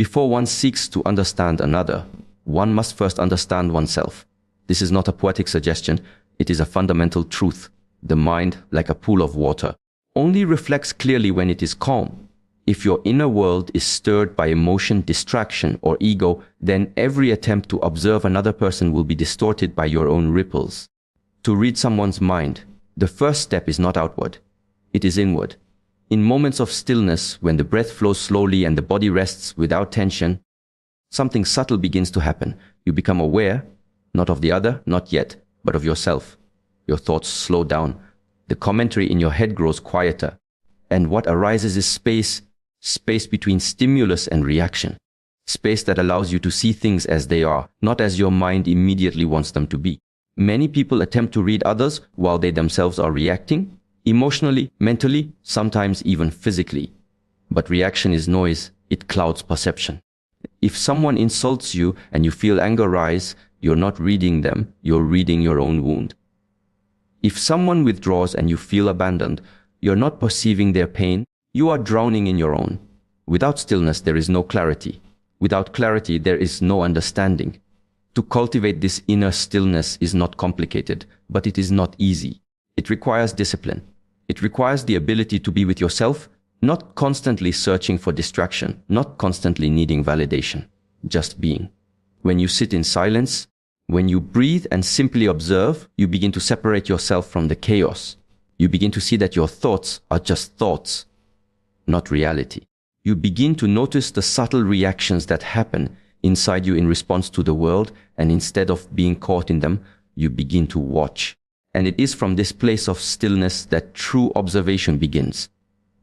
Before one seeks to understand another, one must first understand oneself. This is not a poetic suggestion, it is a fundamental truth. The mind, like a pool of water, only reflects clearly when it is calm. If your inner world is stirred by emotion, distraction, or ego, then every attempt to observe another person will be distorted by your own ripples. To read someone's mind, the first step is not outward, it is inward. In moments of stillness, when the breath flows slowly and the body rests without tension, something subtle begins to happen. You become aware, not of the other, not yet, but of yourself. Your thoughts slow down. The commentary in your head grows quieter. And what arises is space between stimulus and reaction. Space that allows you to see things as they are, not as your mind immediately wants them to be. Many people attempt to read others while they themselves are reacting, emotionally, mentally, sometimes even physically. But reaction is noise, it clouds perception. If someone insults you and you feel anger rise, you're not reading them, you're reading your own wound. If someone withdraws and you feel abandoned, you're not perceiving their pain, you are drowning in your own. Without stillness, there is no clarity. Without clarity, there is no understanding. To cultivate this inner stillness is not complicated, but it is not easy. It requires discipline. It requires the ability to be with yourself, not constantly searching for distraction, not constantly needing validation, just being. When you sit in silence, when you breathe and simply observe, you begin to separate yourself from the chaos. You begin to see that your thoughts are just thoughts, not reality. You begin to notice the subtle reactions that happen inside you in response to the world, and instead of being caught in them, you begin to watch. And it is from this place of stillness that true observation begins.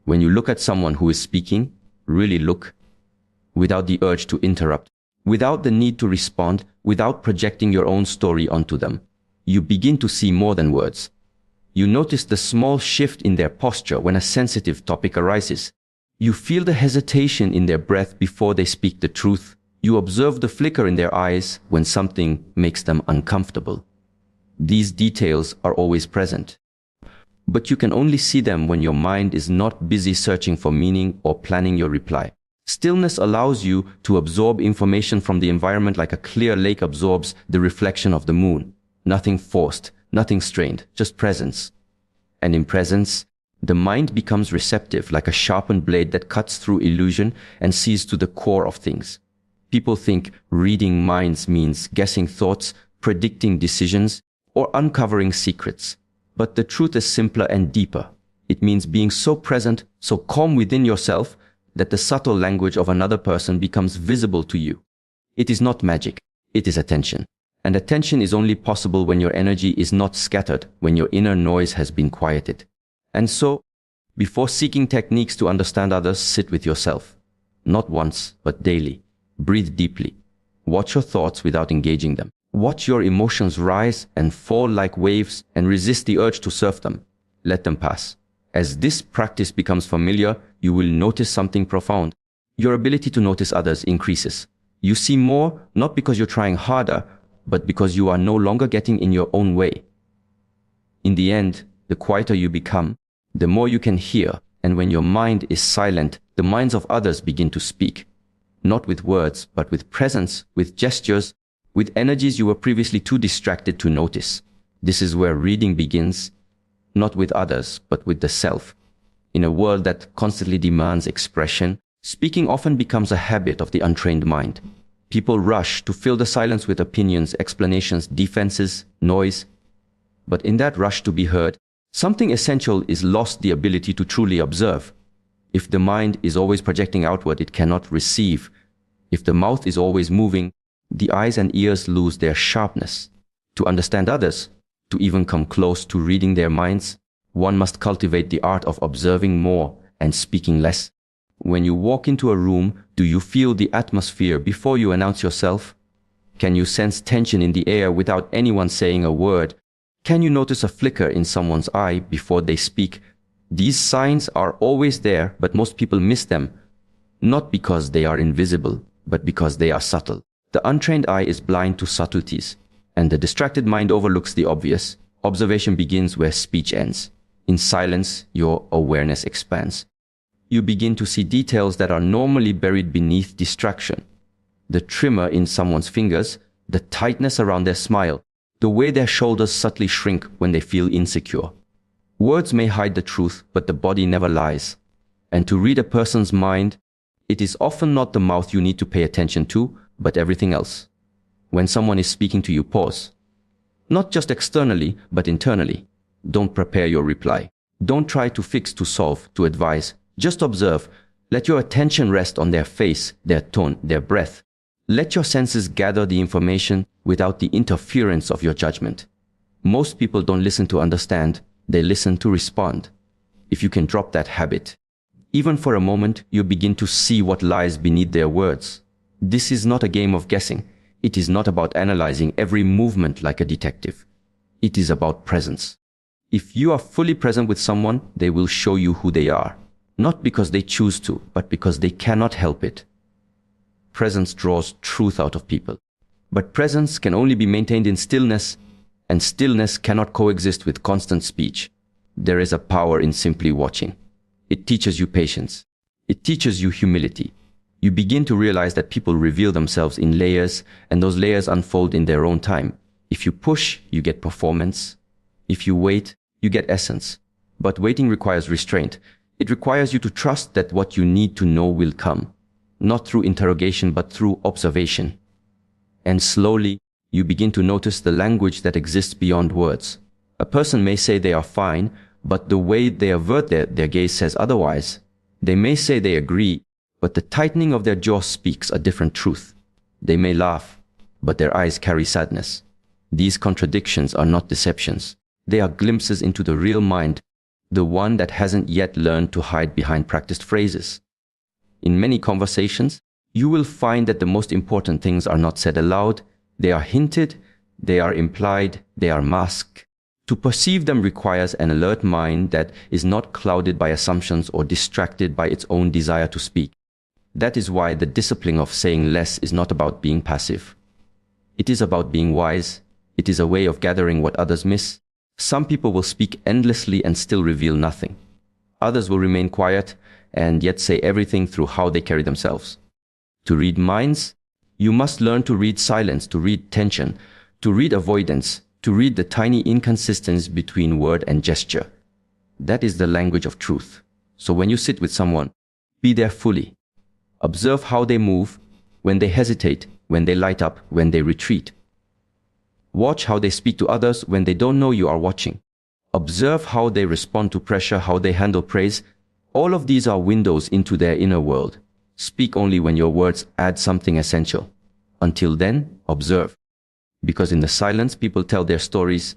When you look at someone who is speaking, really look, without the urge to interrupt, without the need to respond, without projecting your own story onto them. You begin to see more than words. You notice the small shift in their posture when a sensitive topic arises. You feel the hesitation in their breath before they speak the truth. You observe the flicker in their eyes when something makes them uncomfortable. These details are always present. But you can only see them when your mind is not busy searching for meaning or planning your reply. Stillness allows you to absorb information from the environment like a clear lake absorbs the reflection of the moon. Nothing forced, nothing strained, just presence. And in presence, the mind becomes receptive like a sharpened blade that cuts through illusion and sees to the core of things. People think reading minds means guessing thoughts, predicting decisions, or uncovering secrets. But the truth is simpler and deeper. It means being so present, so calm within yourself, that the subtle language of another person becomes visible to you. It is not magic, it is attention. And attention is only possible when your energy is not scattered, when your inner noise has been quieted. And so, before seeking techniques to understand others, sit with yourself. Not once, but daily. Breathe deeply. Watch your thoughts without engaging them. Watch your emotions rise and fall like waves and resist the urge to surf them. Let them pass. As this practice becomes familiar, you will notice something profound. Your ability to notice others increases. You see more, not because you're trying harder, but because you are no longer getting in your own way. In the end, the quieter you become, the more you can hear, and when your mind is silent, the minds of others begin to speak. Not with words, but with presence, with gestures, with energies you were previously too distracted to notice. This is where reading begins, not with others, but with the self. In a world that constantly demands expression, speaking often becomes a habit of the untrained mind. People rush to fill the silence with opinions, explanations, defenses, noise. But in that rush to be heard, something essential is lost: the ability to truly observe. If the mind is always projecting outward, it cannot receive. If the mouth is always moving, the eyes and ears lose their sharpness. To understand others, to even come close to reading their minds, one must cultivate the art of observing more and speaking less. When you walk into a room, do you feel the atmosphere before you announce yourself? Can you sense tension in the air without anyone saying a word? Can you notice a flicker in someone's eye before they speak? These signs are always there, but most people miss them, not because they are invisible, but because they are subtle. The untrained eye is blind to subtleties, and the distracted mind overlooks the obvious. Observation begins where speech ends. In silence, your awareness expands. you begin to see details that are normally buried beneath distraction. The tremor in someone's fingers, the tightness around their smile, the way their shoulders subtly shrink when they feel insecure. Words may hide the truth, but the body never lies. And to read a person's mind, it is often not the mouth you need to pay attention to, but everything else. When someone is speaking to you, pause. Not just externally, but internally. Don't prepare your reply. Don't try to fix, to solve, to advise. Just observe. Let your attention rest on their face, their tone, their breath. Let your senses gather the information without the interference of your judgment. Most people don't listen to understand, they listen to respond. If you can drop that habit, even for a moment, you begin to see what lies beneath their words. This is not a game of guessing. It is not about analyzing every movement like a detective. It is about presence. If you are fully present with someone, they will show you who they are. Not because they choose to, but because they cannot help it. Presence draws truth out of people. But presence can only be maintained in stillness, and stillness cannot coexist with constant speech. There is a power in simply watching. It teaches you patience. It teaches you humility. You begin to realize that people reveal themselves in layers, and those layers unfold in their own time. If you push, you get performance. If you wait, you get essence. But waiting requires restraint. It requires you to trust that what you need to know will come, not through interrogation, but through observation. And slowly, you begin to notice the language that exists beyond words. A person may say they are fine, but the way they avert their gaze says otherwise. They may say they agree, but the tightening of their jaw speaks a different truth. They may laugh, but their eyes carry sadness. These contradictions are not deceptions. They are glimpses into the real mind, the one that hasn't yet learned to hide behind practiced phrases. In many conversations, you will find that the most important things are not said aloud. They are hinted, they are implied, they are masked. To perceive them requires an alert mind that is not clouded by assumptions or distracted by its own desire to speak. That is why the discipline of saying less is not about being passive. It is about being wise. It is a way of gathering what others miss. Some people will speak endlessly and still reveal nothing. Others will remain quiet and yet say everything through how they carry themselves. To read minds, you must learn to read silence, to read tension, to read avoidance, to read the tiny inconsistencies between word and gesture. That is the language of truth. So when you sit with someone, be there fully. Observe how they move, when they hesitate, when they light up, when they retreat. Watch how they speak to others when they don't know you are watching. Observe how they respond to pressure, how they handle praise. All of these are windows into their inner world. Speak only when your words add something essential. Until then, observe. Because in the silence, people tell their stories,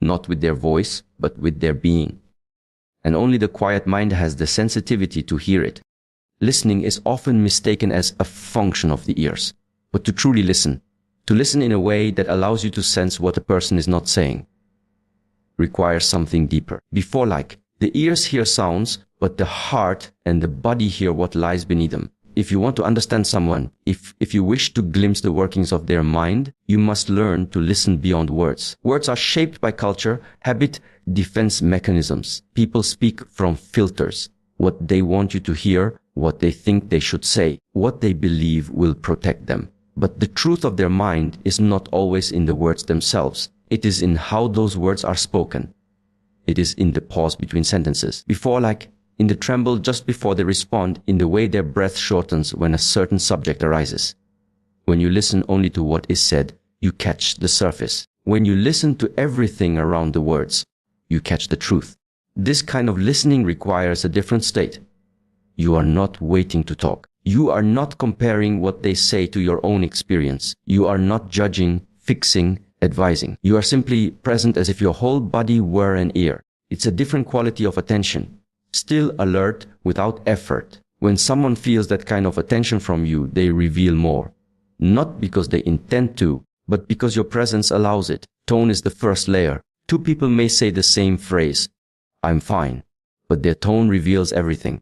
not with their voice, but with their being. And only the quiet mind has the sensitivity to hear it. Listening is often mistaken as a function of the ears. But to truly listen, to listen in a way that allows you to sense what a person is not saying, requires something deeper. Before, like, the ears hear sounds, but the heart and the body hear what lies beneath them. If you want to understand someone, if you wish to glimpse the workings of their mind, you must learn to listen beyond words. Words are shaped by culture, habit, defense mechanisms. People speak from filters. What they want you to hear, what they think they should say, what they believe will protect them. But the truth of their mind is not always in the words themselves. It is in how those words are spoken. It is in the pause between sentences. Before, like, in the tremble just before they respond, in the way their breath shortens when a certain subject arises. When you listen only to what is said, you catch the surface. When you listen to everything around the words, you catch the truth. This kind of listening requires a different state. You are not waiting to talk. You are not comparing what they say to your own experience. You are not judging, fixing, advising. You are simply present as if your whole body were an ear. It's a different quality of attention. Still alert without effort. When someone feels that kind of attention from you, they reveal more. Not because they intend to, but because your presence allows it. Tone is the first layer. Two people may say the same phrase, "I'm fine," but their tone reveals everything.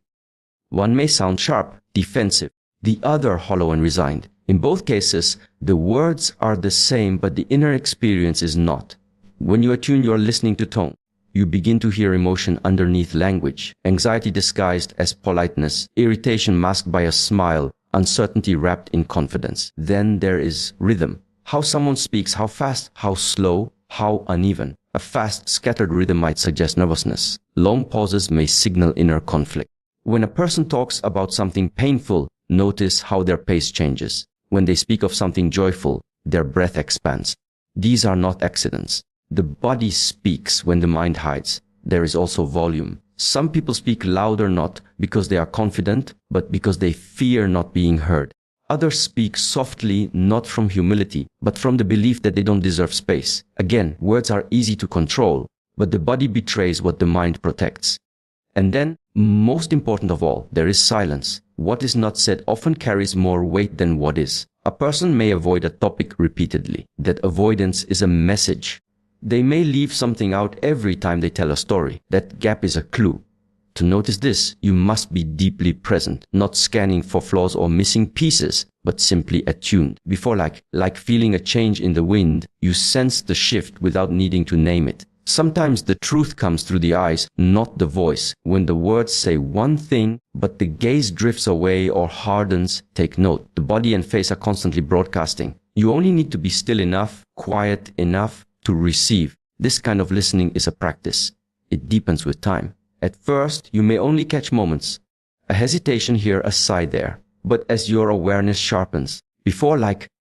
One may sound sharp, defensive, the other hollow and resigned. In both cases, the words are the same, but the inner experience is not. When you attune your listening to tone, You begin to hear emotion underneath language, anxiety disguised as politeness, irritation masked by a smile, uncertainty wrapped in confidence. Then there is rhythm. How someone speaks, how fast, how slow, how uneven. A fast, scattered rhythm might suggest nervousness. Long pauses may signal inner conflict. When a person talks about something painful, notice how their pace changes. When they speak of something joyful, their breath expands. These are not accidents. The body speaks when the mind hides. There is also volume. Some people speak louder not because they are confident, but because they fear not being heard. Others speak softly not from humility, but from the belief that they don't deserve space. Again, words are easy to control, but the body betrays what the mind protects. And then, most important of all, there is silence. What is not said often carries more weight than what is. A person may avoid a topic repeatedly. That avoidance is a message. They may leave something out every time they tell a story. That gap is a clue. To notice this, you must be deeply present, not scanning for flaws or missing pieces, but simply attuned. Before like feeling a change in the wind, you sense the shift without needing to name it. Sometimes the truth comes through the eyes, not the voice. When the words say one thing, but the gaze drifts away or hardens, take note. The body and face are constantly broadcasting. You only need to be still enough, quiet enough to receive. This kind of listening is a practice. It deepens with time. At first, you may only catch moments. A hesitation here, a sigh there. But as your awareness sharpens, before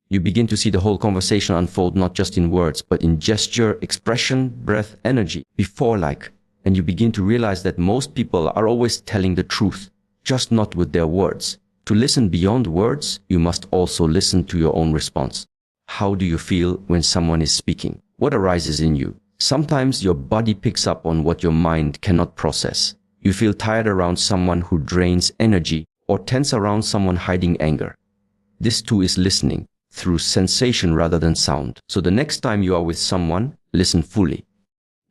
you begin to see the whole conversation unfold not just in words, but in gesture, expression, breath, energy. And you begin to realize that most people are always telling the truth, just not with their words. To listen beyond words, you must also listen to your own response. How do you feel when someone is speaking? What arises in you? Sometimes your body picks up on what your mind cannot process. You feel tired around someone who drains energy, or tense around someone hiding anger. This too is listening, through sensation rather than sound. So the next time you are with someone, listen fully.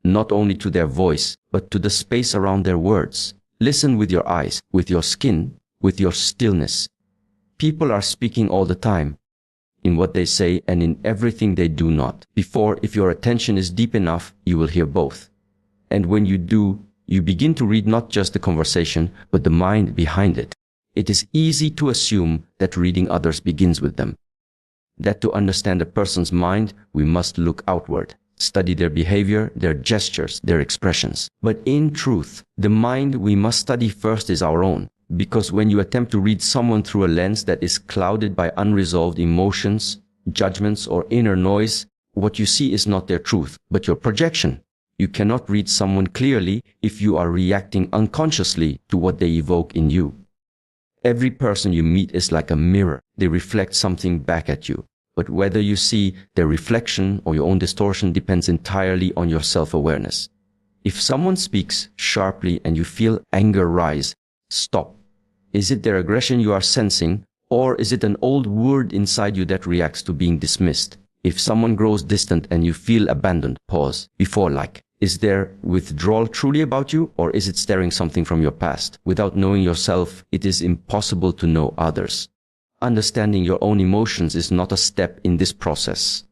Not only to their voice, but to the space around their words. Listen with your eyes, with your skin, with your stillness. People are speaking all the time, in what they say and in everything they do not. If your attention is deep enough, you will hear both. And when you do, you begin to read not just the conversation, but the mind behind it. It is easy to assume that reading others begins with them. That to understand a person's mind, we must look outward, study their behavior, their gestures, their expressions. But in truth, the mind we must study first is our own. Because when you attempt to read someone through a lens that is clouded by unresolved emotions, judgments, or inner noise, what you see is not their truth, but your projection. You cannot read someone clearly if you are reacting unconsciously to what they evoke in you. Every person you meet is like a mirror. They reflect something back at you. But whether you see their reflection or your own distortion depends entirely on your self-awareness. If someone speaks sharply and you feel anger rise, stop. Is it their aggression you are sensing, or is it an old word inside you that reacts to being dismissed? If someone grows distant and you feel abandoned, pause. Is their withdrawal truly about you, or is it stirring something from your past? Without knowing yourself, it is impossible to know others. Understanding your own emotions is not a step in this process.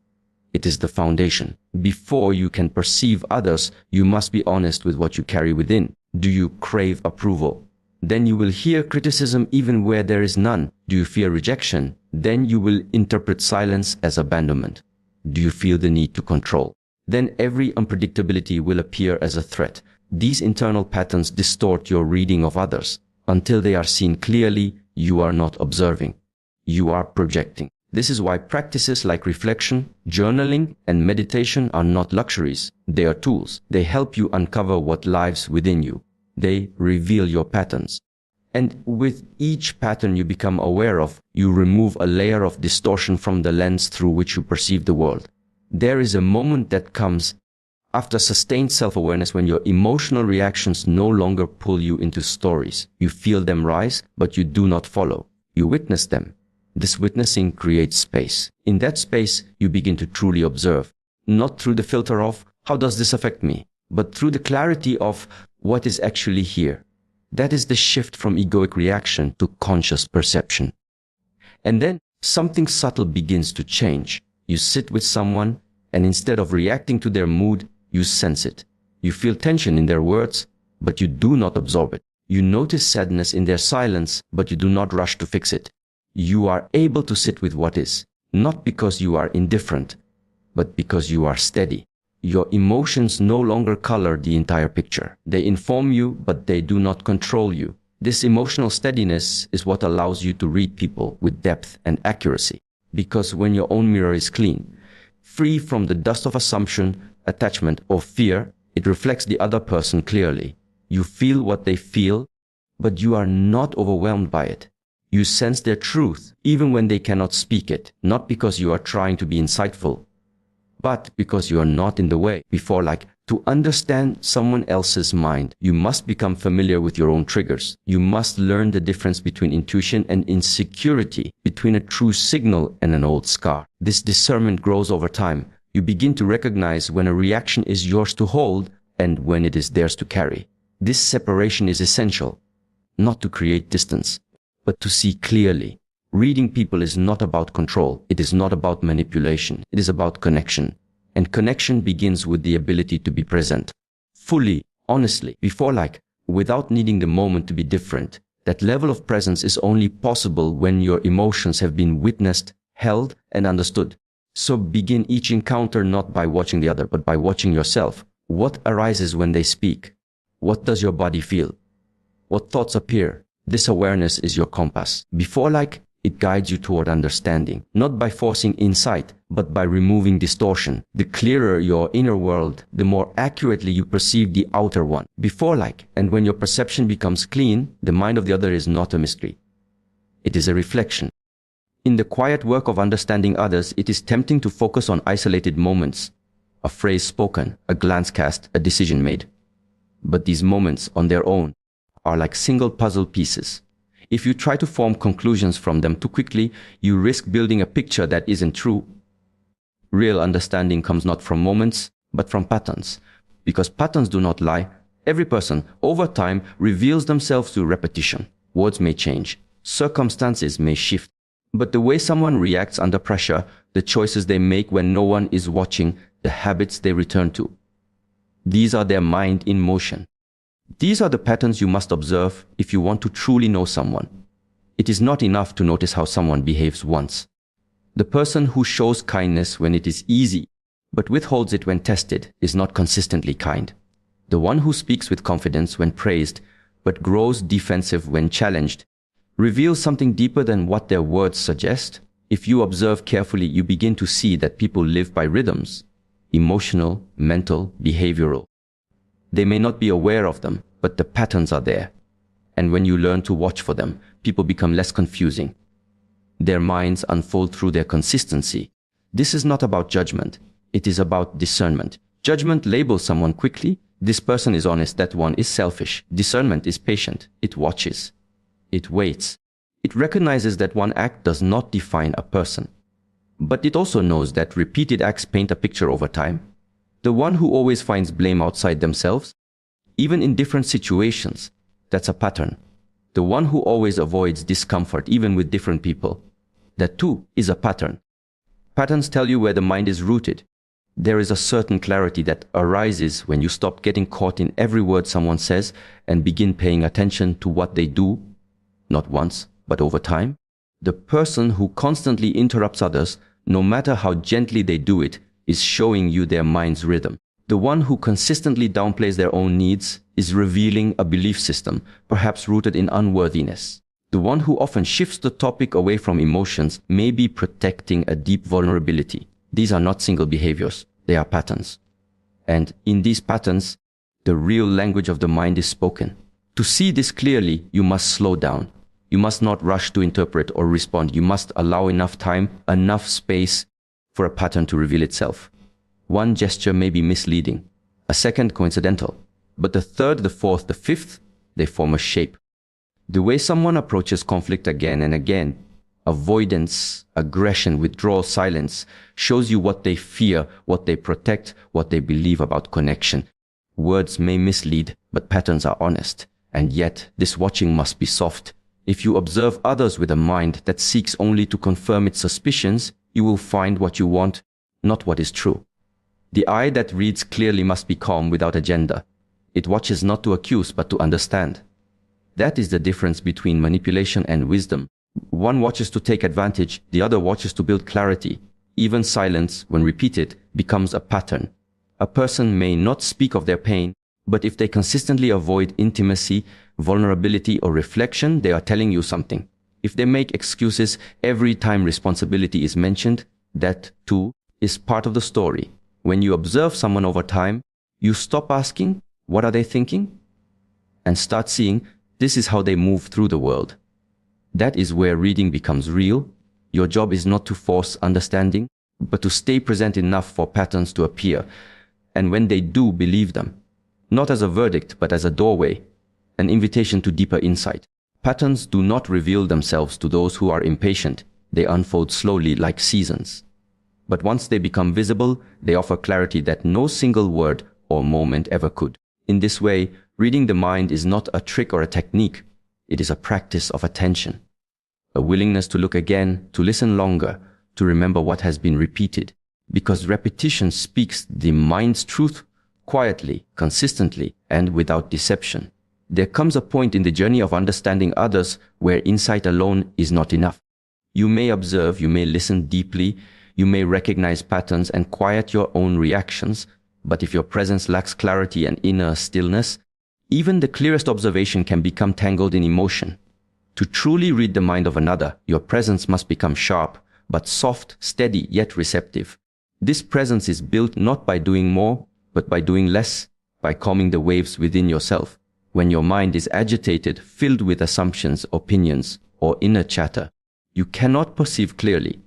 It is the foundation. Before you can perceive others, you must be honest with what you carry within. Do you crave approval? Then you will hear criticism even where there is none. Do you fear rejection? Then you will interpret silence as abandonment. Do you feel the need to control? Then every unpredictability will appear as a threat. These internal patterns distort your reading of others. Until they are seen clearly, you are not observing. You are projecting. This is why practices like reflection, journaling, and meditation are not luxuries. They are tools. They help you uncover what lives within you. They reveal your patterns. And with each pattern you become aware of, you remove a layer of distortion from the lens through which you perceive the world. There is a moment that comes after sustained self-awareness when your emotional reactions no longer pull you into stories. You feel them rise, but you do not follow. You witness them. This witnessing creates space. In that space, you begin to truly observe, not through the filter of, how does this affect me? But through the clarity of what is actually here. That is the shift from egoic reaction to conscious perception. And then something subtle begins to change. You sit with someone, and instead of reacting to their mood, you sense it. You feel tension in their words, but you do not absorb it. You notice sadness in their silence, but you do not rush to fix it. You are able to sit with what is, not because you are indifferent, but because you are steady. Your emotions no longer color the entire picture. They inform you, but they do not control you. This emotional steadiness is what allows you to read people with depth and accuracy. Because when your own mirror is clean, free from the dust of assumption, attachment, or fear, it reflects the other person clearly. You feel what they feel, but you are not overwhelmed by it. You sense their truth, even when they cannot speak it, not because you are trying to be insightful, but because you are not in the way. To understand someone else's mind, you must become familiar with your own triggers. You must learn the difference between intuition and insecurity, between a true signal and an old scar. This discernment grows over time. You begin to recognize when a reaction is yours to hold and when it is theirs to carry. This separation is essential, not to create distance, but to see clearly. Reading people is not about control. It is not about manipulation. It is about connection. And connection begins with the ability to be present, fully, honestly, without needing the moment to be different. That level of presence is only possible when your emotions have been witnessed, held, and understood. So begin each encounter not by watching the other, but by watching yourself. What arises when they speak? What does your body feel? What thoughts appear? This awareness is your compass. It guides you toward understanding, not by forcing insight, but by removing distortion. The clearer your inner world, the more accurately you perceive the outer one. And when your perception becomes clean, the mind of the other is not a mystery. It is a reflection. In the quiet work of understanding others, it is tempting to focus on isolated moments, a phrase spoken, a glance cast, a decision made. But these moments, on their own, are like single puzzle pieces. If you try to form conclusions from them too quickly, you risk building a picture that isn't true. Real understanding comes not from moments, but from patterns. Because patterns do not lie, every person, over time, reveals themselves through repetition. Words may change, circumstances may shift, but the way someone reacts under pressure, the choices they make when no one is watching, the habits they return to, these are their mind in motion. These are the patterns you must observe if you want to truly know someone. It is not enough to notice how someone behaves once. The person who shows kindness when it is easy, but withholds it when tested, is not consistently kind. The one who speaks with confidence when praised, but grows defensive when challenged, reveals something deeper than what their words suggest. If you observe carefully, you begin to see that people live by rhythms, emotional, mental, behavioral. They may not be aware of them, but the patterns are there. And when you learn to watch for them, people become less confusing. Their minds unfold through their consistency. This is not about judgment. It is about discernment. Judgment labels someone quickly. This person is honest, that one is selfish. Discernment is patient. It watches. It waits. It recognizes that one act does not define a person. But it also knows that repeated acts paint a picture over time. The one who always finds blame outside themselves, even in different situations, that's a pattern. The one who always avoids discomfort, even with different people, that too is a pattern. Patterns tell you where the mind is rooted. There is a certain clarity that arises when you stop getting caught in every word someone says and begin paying attention to what they do, not once, but over time. The person who constantly interrupts others, no matter how gently they do it, is showing you their mind's rhythm. The one who consistently downplays their own needs is revealing a belief system, perhaps rooted in unworthiness. The one who often shifts the topic away from emotions may be protecting a deep vulnerability. These are not single behaviors, they are patterns. And in these patterns, the real language of the mind is spoken. To see this clearly, you must slow down. You must not rush to interpret or respond. You must allow enough time, enough space for a pattern to reveal itself. One gesture may be misleading, a second coincidental, but the third, the fourth, the fifth, they form a shape. The way someone approaches conflict again and again, avoidance, aggression, withdrawal, silence, shows you what they fear, what they protect, what they believe about connection. Words may mislead, but patterns are honest. And yet, this watching must be soft. If you observe others with a mind that seeks only to confirm its suspicions, you will find what you want, not what is true. The eye that reads clearly must be calm without agenda. It watches not to accuse but to understand. That is the difference between manipulation and wisdom. One watches to take advantage, the other watches to build clarity. Even silence, when repeated, becomes a pattern. A person may not speak of their pain, but if they consistently avoid intimacy, vulnerability, or reflection, they are telling you something. If they make excuses every time responsibility is mentioned, that, too, is part of the story. When you observe someone over time, you stop asking, what are they thinking? And start seeing, this is how they move through the world. That is where reading becomes real. Your job is not to force understanding, but to stay present enough for patterns to appear. And when they do, believe them. Not as a verdict, but as a doorway, an invitation to deeper insight. Patterns do not reveal themselves to those who are impatient. They unfold slowly like seasons. But once they become visible, they offer clarity that no single word or moment ever could. In this way, reading the mind is not a trick or a technique. It is a practice of attention. A willingness to look again, to listen longer, to remember what has been repeated. Because repetition speaks the mind's truth quietly, consistently, and without deception. There comes a point in the journey of understanding others where insight alone is not enough. You may observe, you may listen deeply, you may recognize patterns and quiet your own reactions, but if your presence lacks clarity and inner stillness, even the clearest observation can become tangled in emotion. To truly read the mind of another, your presence must become sharp, but soft, steady, yet receptive. This presence is built not by doing more, but by doing less, by calming the waves within yourself. When your mind is agitated, filled with assumptions, opinions, or inner chatter, you cannot perceive clearly.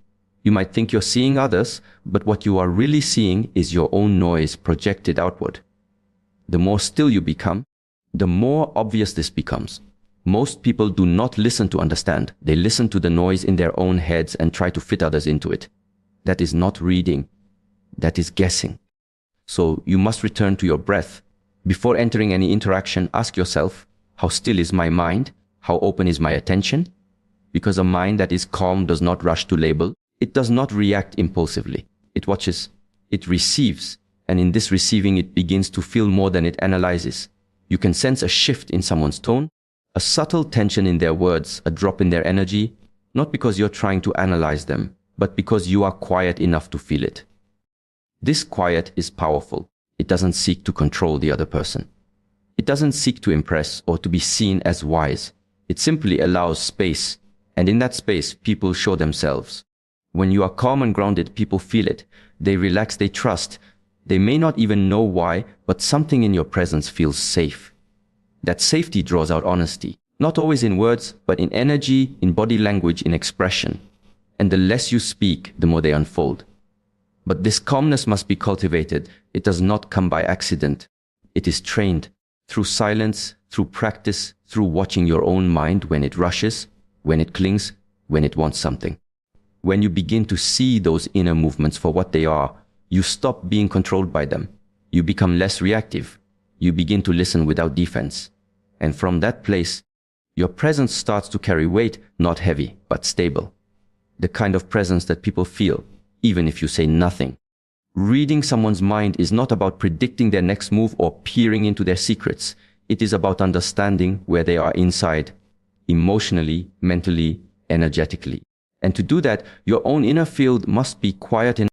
You might think you're seeing others, but what you are really seeing is your own noise projected outward. The more still you become, the more obvious this becomes. Most people do not listen to understand. They listen to the noise in their own heads and try to fit others into it. That is not reading. That is guessing. So you must return to your breath. Before entering any interaction, ask yourself, how still is my mind? How open is my attention? Because a mind that is calm does not rush to label. It does not react impulsively. It watches. It receives. And in this receiving, it begins to feel more than it analyzes. You can sense a shift in someone's tone, a subtle tension in their words, a drop in their energy, not because you're trying to analyze them, but because you are quiet enough to feel it. This quiet is powerful. It doesn't seek to control the other person. It doesn't seek to impress or to be seen as wise. It simply allows space, and in that space, people show themselves. When you are calm and grounded, people feel it. They relax, they trust. They may not even know why, but something in your presence feels safe. That safety draws out honesty, not always in words, but in energy, in body language, in expression. And the less you speak, the more they unfold. But this calmness must be cultivated. It does not come by accident. It is trained through silence, through practice, through watching your own mind when it rushes, when it clings, when it wants something. When you begin to see those inner movements for what they are, you stop being controlled by them. You become less reactive. You begin to listen without defense. And from that place, your presence starts to carry weight, not heavy, but stable. The kind of presence that people feel, even if you say nothing. Reading someone's mind is not about predicting their next move or peering into their secrets. It is about understanding where they are inside, emotionally, mentally, energetically. And to do that, your own inner field must be quiet enough